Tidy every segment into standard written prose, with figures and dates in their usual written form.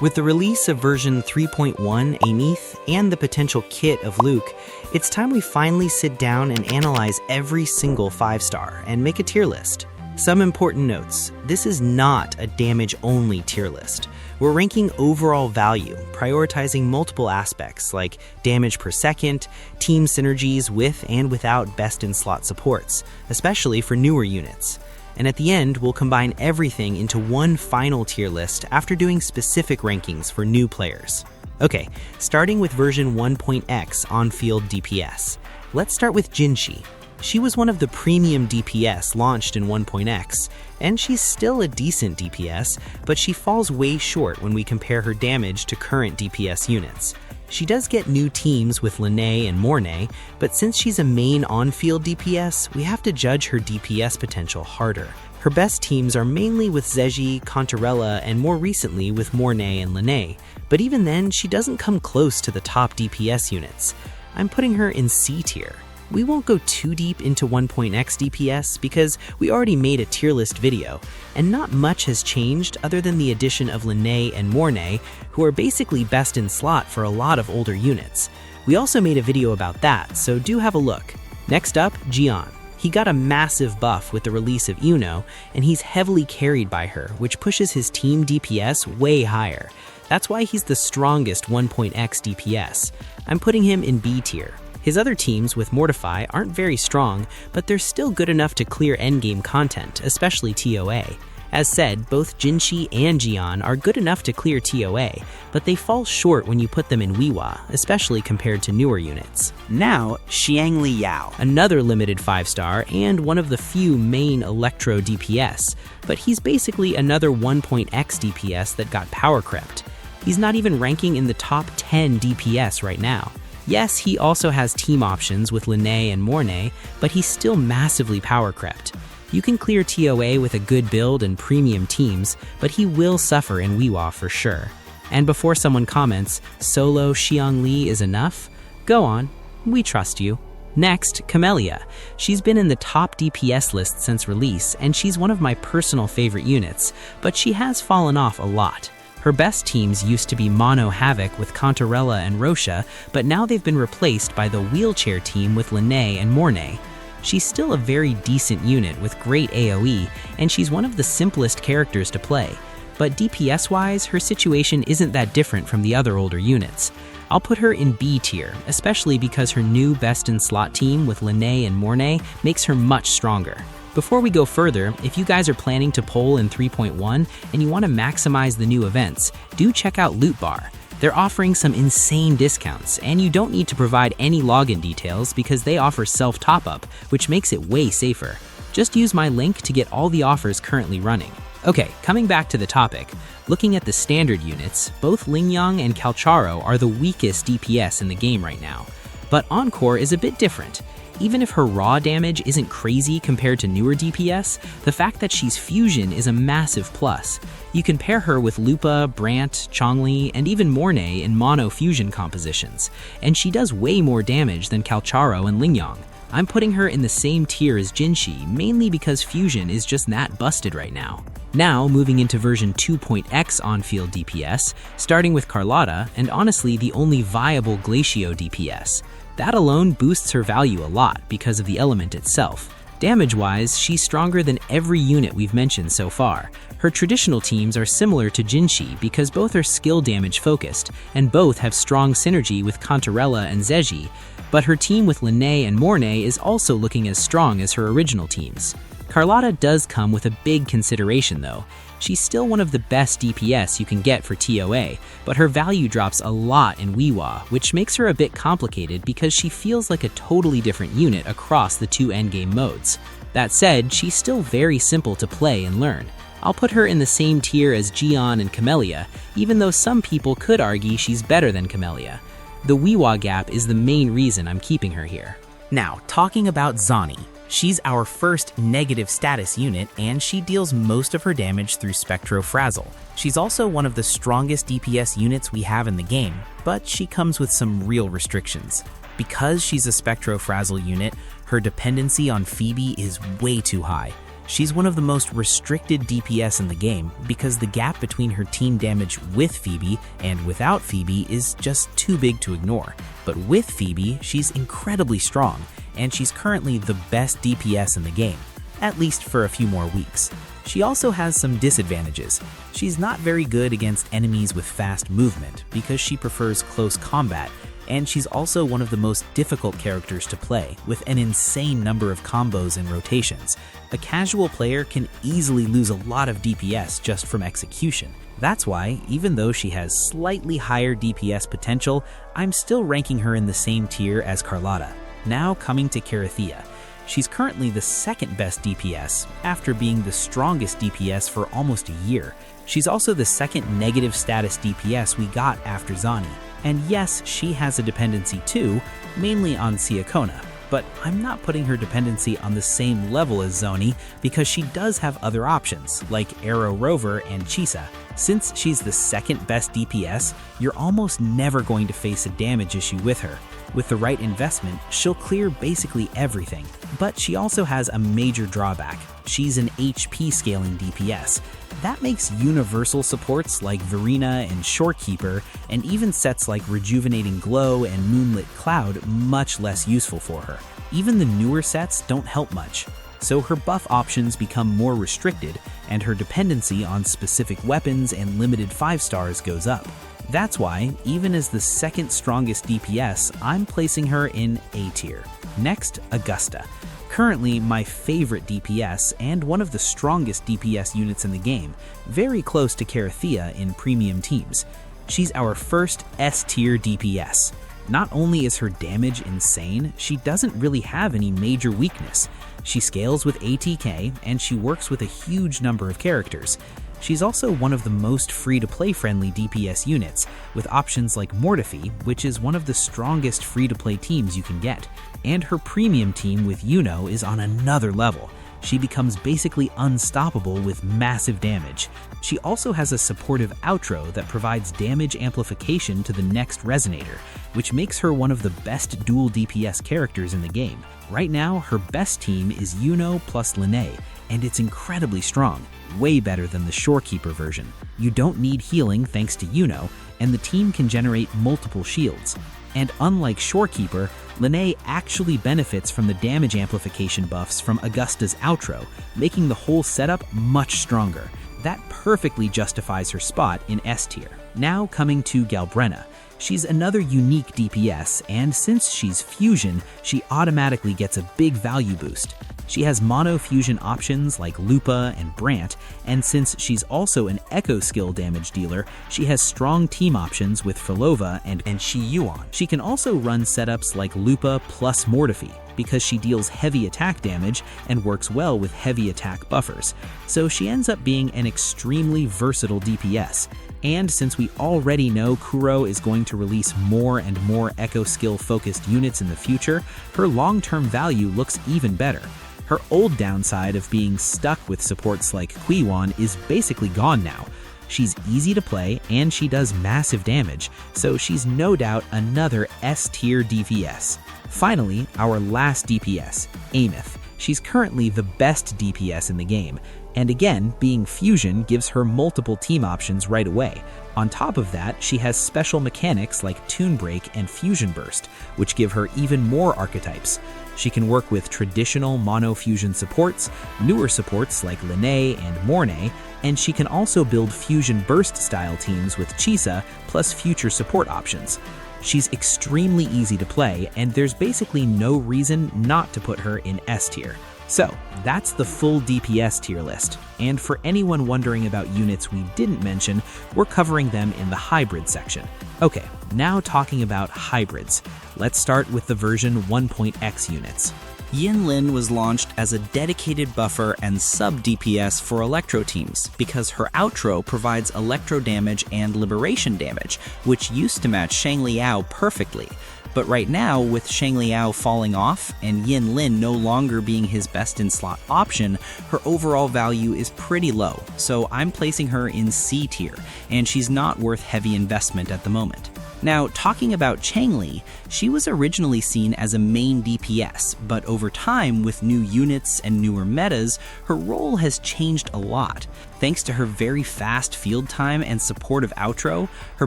With the release of version 3.1 Aemeath and the potential kit of Luuk, it's time we finally sit down and analyze every single 5-star and make a tier list. Some important notes: this is not a damage-only tier list. We're ranking overall value, prioritizing multiple aspects like damage per second, team synergies with and without best-in-slot supports, especially for newer units. And at the end, we'll combine everything into one final tier list after doing specific rankings for new players. Okay, starting with version 1.x on-field DPS. Let's start with Jinhsi. She was one of the premium DPS launched in 1.x, and she's still a decent DPS, but she falls way short when we compare her damage to current DPS units. She does get new teams with Lynae and Mornye, but since she's a main on-field DPS, we have to judge her DPS potential harder. Her best teams are mainly with Zhezhi, Cantarella, and more recently with Mornye and Lynae, but even then, she doesn't come close to the top DPS units. I'm putting her in C tier. We won't go too deep into 1.x DPS because we already made a tier list video, and not much has changed other than the addition of Lynae and Mornye, who are basically best in slot for a lot of older units. We also made a video about that, so do have a look. Next up, Jiyan. He got a massive buff with the release of Iuno, and he's heavily carried by her, which pushes his team DPS way higher. That's why he's the strongest 1.x DPS. I'm putting him in B tier. His other teams with Mortify aren't very strong, but they're still good enough to clear endgame content, especially ToA. As said, both Jinhsi and Jiyan are good enough to clear ToA, but they fall short when you put them in Whiwa, especially compared to newer units. Now, Xiangli Yao, another limited 5-star and one of the few main Electro DPS, but he's basically another 1.x DPS that got power crept. He's not even ranking in the top 10 DPS right now. Yes, he also has team options with Lynae and Mornye, but he's still massively power crept. You can clear ToA with a good build and premium teams, but he will suffer in Whiwa for sure. And before someone comments, solo Xiangli is enough? Go on, we trust you. Next, Camellya. She's been in the top DPS list since release, and she's one of my personal favorite units, but she has fallen off a lot. Her best teams used to be Mono Havoc with Cantarella and Rocha, but now they've been replaced by the wheelchair team with Lynae and Mornye. She's still a very decent unit with great AoE, and she's one of the simplest characters to play. But DPS-wise, her situation isn't that different from the other older units. I'll put her in B tier, especially because her new best-in-slot team with Lynae and Mornye makes her much stronger. Before we go further, if you guys are planning to poll in 3.1 and you want to maximize the new events, do check out Loot Bar. They're offering some insane discounts, and you don't need to provide any login details because they offer self-top-up, which makes it way safer. Just use my link to get all the offers currently running. Okay, coming back to the topic, looking at the standard units, both Lingyang and Calcharo are the weakest DPS in the game right now. But Encore is a bit different. Even if her raw damage isn't crazy compared to newer DPS, the fact that she's fusion is a massive plus. You can pair her with Lupa, Brant, Changli, and even Mornye in mono fusion compositions, and she does way more damage than Calcharo and Lingyang. I'm putting her in the same tier as Jinhsi, mainly because fusion is just that busted right now. Now, moving into version 2.x on-field DPS, starting with Carlotta, and honestly the only viable Glacio DPS. That alone boosts her value a lot because of the element itself. Damage-wise, she's stronger than every unit we've mentioned so far. Her traditional teams are similar to Jinhsi because both are skill damage focused, and both have strong synergy with Cantarella and Zhezhi, but her team with Lynae and Mornye is also looking as strong as her original teams. Carlotta does come with a big consideration though. She's still one of the best DPS you can get for ToA, but her value drops a lot in Whiwa, which makes her a bit complicated because she feels like a totally different unit across the two endgame modes. That said, she's still very simple to play and learn. I'll put her in the same tier as Jiyan and Camellya, even though some people could argue she's better than Camellya. The Whiwa gap is the main reason I'm keeping her here. Now, talking about Zani. She's our first negative status unit, and she deals most of her damage through Spectro-Frazzle. She's also one of the strongest DPS units we have in the game, but she comes with some real restrictions. Because she's a Spectro-Frazzle unit, her dependency on Phoebe is way too high. She's one of the most restricted DPS in the game because the gap between her team damage with Phoebe and without Phoebe is just too big to ignore. But with Phoebe, she's incredibly strong, and she's currently the best DPS in the game, at least for a few more weeks. She also has some disadvantages. She's not very good against enemies with fast movement because she prefers close combat, and she's also one of the most difficult characters to play, with an insane number of combos and rotations. A casual player can easily lose a lot of DPS just from execution. That's why, even though she has slightly higher DPS potential, I'm still ranking her in the same tier as Carlotta. Now coming to Cartethyia. She's currently the second best DPS, after being the strongest DPS for almost a year. She's also the second negative status DPS we got after Zani. And yes, she has a dependency too, mainly on Ciaccona, but I'm not putting her dependency on the same level as Zani because she does have other options, like Arrow Rover and Chisa. Since she's the second best DPS, you're almost never going to face a damage issue with her. With the right investment, she'll clear basically everything. But she also has a major drawback. She's an HP scaling DPS. That makes universal supports like Verena and Shorekeeper, and even sets like Rejuvenating Glow and Moonlit Cloud much less useful for her. Even the newer sets don't help much. So her buff options become more restricted, and her dependency on specific weapons and limited 5 stars goes up. That's why, even as the second strongest DPS, I'm placing her in A tier. Next, Augusta. Currently my favorite DPS and one of the strongest DPS units in the game, very close to Cartethyia in premium teams. She's our first S-tier DPS. Not only is her damage insane, she doesn't really have any major weakness. She scales with ATK, and she works with a huge number of characters. She's also one of the most free-to-play friendly DPS units, with options like Mornye, which is one of the strongest free-to-play teams you can get. And her premium team with Iuno is on another level. She becomes basically unstoppable with massive damage. She also has a supportive outro that provides damage amplification to the next resonator, which makes her one of the best dual DPS characters in the game. Right now, her best team is Iuno plus Lynae, and it's incredibly strong, way better than the Shorekeeper version. You don't need healing thanks to Iuno, and the team can generate multiple shields. And unlike Shorekeeper, Lynae actually benefits from the damage amplification buffs from Augusta's outro, making the whole setup much stronger. That perfectly justifies her spot in S tier. Now coming to Galbrena. She's another unique DPS, and since she's fusion, she automatically gets a big value boost. She has mono fusion options like Lupa and Brant, and since she's also an echo skill damage dealer, she has strong team options with Phrolova and Jiyan. She can also run setups like Lupa plus Mornye, because she deals heavy attack damage and works well with heavy attack buffers, so she ends up being an extremely versatile DPS. And since we already know Kuro is going to release more and more echo skill focused units in the future, her long-term value looks even better. Her old downside of being stuck with supports like Whiwan is basically gone now. She's easy to play and she does massive damage, so she's no doubt another S-tier DPS. Finally, our last DPS, Aemeath. She's currently the best DPS in the game, and again, being fusion gives her multiple team options right away. On top of that, she has special mechanics like Toon Break and Fusion Burst, which give her even more archetypes. She can work with traditional mono-fusion supports, newer supports like Lynae and Mornye, and she can also build Fusion Burst-style teams with Chisa plus future support options. She's extremely easy to play, and there's basically no reason not to put her in S tier. So, that's the full DPS tier list, and for anyone wondering about units we didn't mention, we're covering them in the hybrid section. Okay, now talking about hybrids. Let's start with the version 1.x units. Yinlin was launched as a dedicated buffer and sub-DPS for Electro teams because her outro provides Electro damage and Liberation damage, which used to match Xiangli Yao perfectly. But right now, with Xiangli Yao falling off and Yinlin no longer being his best-in-slot option, her overall value is pretty low, so I'm placing her in C tier, and she's not worth heavy investment at the moment. Now, talking about Changli, she was originally seen as a main DPS, but over time, with new units and newer metas, her role has changed a lot. Thanks to her very fast field time and supportive outro, her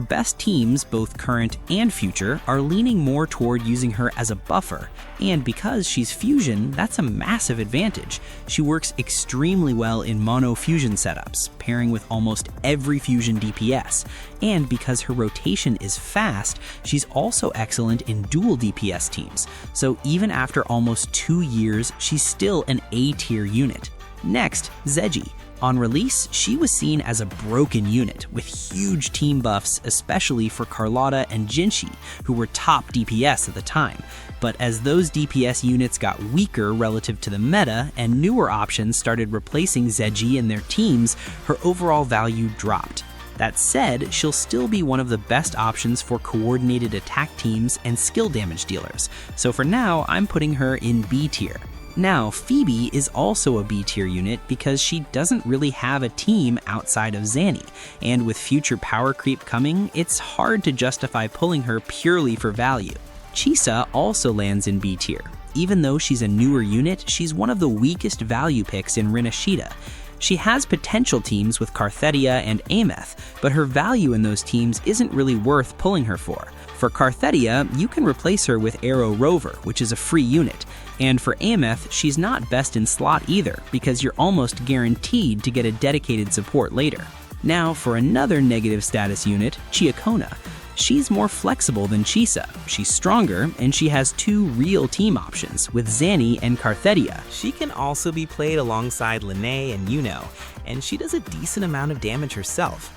best teams, both current and future, are leaning more toward using her as a buffer. And because she's fusion, that's a massive advantage. She works extremely well in mono fusion setups, pairing with almost every fusion DPS. And because her rotation is fast, she's also excellent in dual DPS teams. So even after almost 2 years, she's still an A-tier unit. Next, Zhezhi. On release, she was seen as a broken unit, with huge team buffs, especially for Carlotta and Jinhsi, who were top DPS at the time. But as those DPS units got weaker relative to the meta, and newer options started replacing Zhezhi in their teams, her overall value dropped. That said, she'll still be one of the best options for coordinated attack teams and skill damage dealers, so for now, I'm putting her in B tier. Now, Phoebe is also a B-tier unit because she doesn't really have a team outside of Zani, and with future power creep coming, it's hard to justify pulling her purely for value. Chisa also lands in B tier. Even though she's a newer unit, she's one of the weakest value picks in Rinashita. She has potential teams with Cartethyia and Aemeath, but her value in those teams isn't really worth pulling her for. For Cartethyia, you can replace her with Arrow Rover, which is a free unit. And for Aemeath, she's not best in slot either, because you're almost guaranteed to get a dedicated support later. Now for another negative status unit, Ciaccona. She's more flexible than Chisa, she's stronger, and she has 2 real team options with Zani and Cartethyia. She can also be played alongside Lynae and Iuno, and she does a decent amount of damage herself.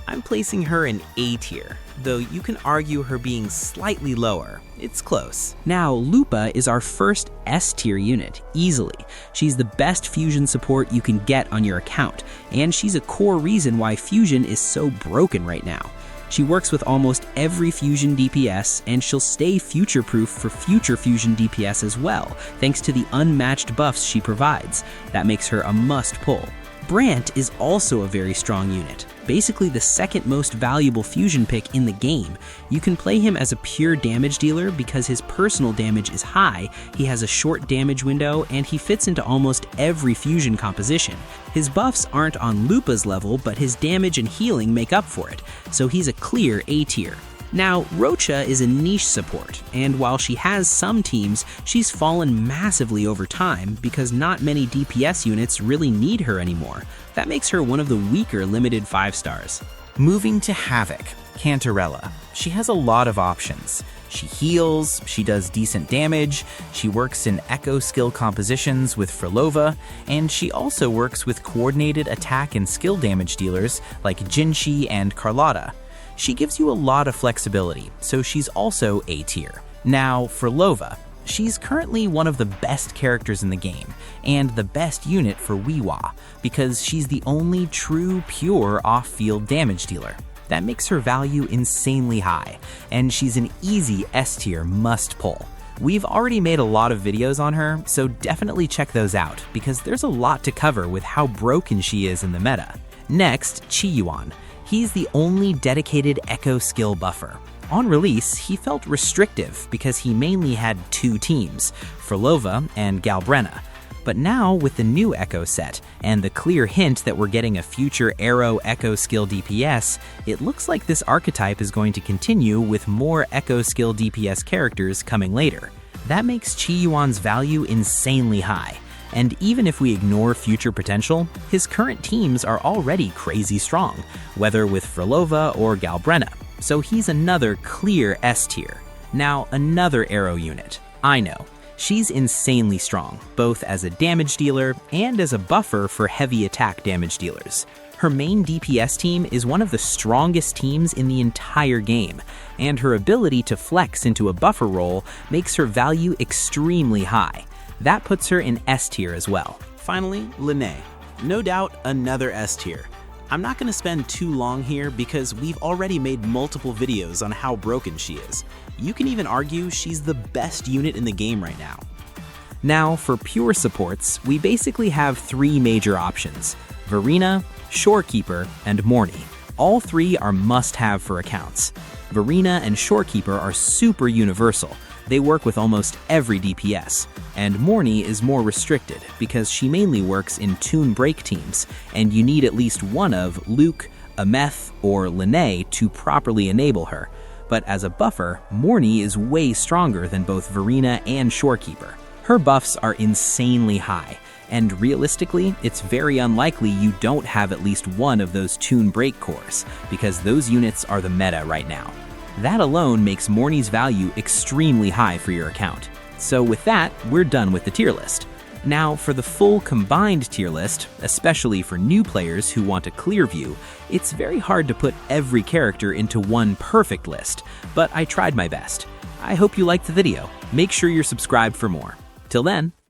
I'm placing her in A tier, though you can argue her being slightly lower. It's close. Now, Lupa is our first S tier unit, easily. She's the best fusion support you can get on your account, and she's a core reason why fusion is so broken right now. She works with almost every fusion DPS, and she'll stay future-proof for future fusion DPS as well, thanks to the unmatched buffs she provides. That makes her a must-pull. Brant is also a very strong unit, basically the second most valuable fusion pick in the game. You can play him as a pure damage dealer because his personal damage is high, he has a short damage window, and he fits into almost every fusion composition. His buffs aren't on Lupa's level, but his damage and healing make up for it, so he's a clear A tier. Now, Rocha is a niche support, and while she has some teams, she's fallen massively over time because not many DPS units really need her anymore. That makes her one of the weaker limited 5-stars. Moving to Havoc, Cantarella. She has a lot of options. She heals, she does decent damage, she works in echo skill compositions with Phrolova, and she also works with coordinated attack and skill damage dealers like Jinhsi and Carlotta. She gives you a lot of flexibility, so she's also A tier. Now, Phrolova. She's currently one of the best characters in the game, and the best unit for Whiwa, because she's the only true, pure off-field damage dealer. That makes her value insanely high, and she's an easy S tier must-pull. We've already made a lot of videos on her, so definitely check those out, because there's a lot to cover with how broken she is in the meta. Next, Jiyan. He's the only dedicated echo skill buffer. On release, he felt restrictive because he mainly had 2 teams, Phrolova and Galbrena. But now, with the new echo set, and the clear hint that we're getting a future Arrow echo skill DPS, it looks like this archetype is going to continue with more echo skill DPS characters coming later. That makes Jiyan's value insanely high. And even if we ignore future potential, his current teams are already crazy strong, whether with Phrolova or Galbrena, so he's another clear S tier. Now, another Arrow unit, Iuno. She's insanely strong, both as a damage dealer and as a buffer for heavy attack damage dealers. Her main DPS team is one of the strongest teams in the entire game, and her ability to flex into a buffer role makes her value extremely high. That puts her in S tier as well. Finally, Lynae. No doubt another S tier. I'm not going to spend too long here because we've already made multiple videos on how broken she is. You can even argue she's the best unit in the game right now. Now, for pure supports, we basically have 3 major options: Verena, Shorekeeper, and Mornye. All 3 are must-have for accounts. Verena and Shorekeeper are super universal. They work with almost every DPS, and Mornye is more restricted because she mainly works in toon break teams, and you need at least one of Luuk, Aemeath, or Lynae to properly enable her. But as a buffer, Mornye is way stronger than both Verena and Shorekeeper. Her buffs are insanely high, and realistically, it's very unlikely you don't have at least one of those toon break cores, because those units are the meta right now. That alone makes Mornye's value extremely high for your account. So with that, we're done with the tier list. Now, for the full combined tier list, especially for new players who want a clear view, it's very hard to put every character into one perfect list, but I tried my best. I hope you liked the video. Make sure you're subscribed for more. Till then,